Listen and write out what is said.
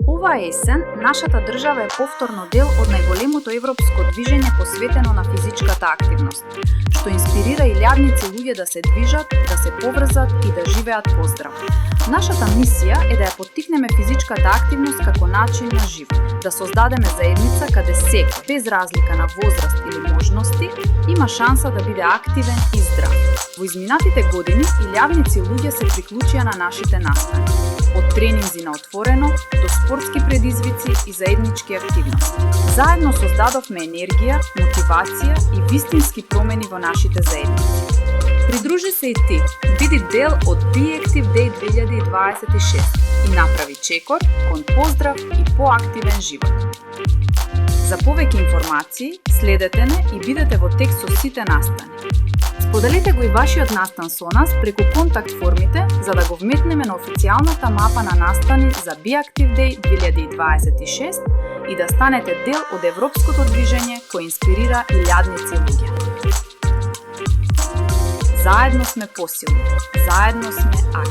Оваа есен, нашата држава е повторно дел од најголемото европско движење посветено на физичката активност, што инспирира илјадници луѓе да се движат, да се поврзат и да живеат поздрав. Нашата мисија е да ја поттикнеме физичката активност како начин на живот, да создадеме заедница каде секој, без разлика на возраст или можности, има шанса да биде активен и здрав. Во изминатите години, илјадници луѓе се приклучија на нашите настани. Од тренинзи на отворено до спортски предизвици и заеднички активности. Заедно создадовме енергија, мотивација и вистински промени во нашите заедници. Придружи се и ти, биди дел од Be Active Day 2026 и направи чекор кон поздрав и поактивен живот. За повеќе информации, следете не и бидете во текст со сите настани. Споделете го и вашиот настан со нас преку контакт формите за да го вметнеме на официјалната мапа на настани за Be Active Day 2026 и да станете дел од европското движење кој инспирира илјадници луѓе. Заедно сме посилни, заедно сме активни.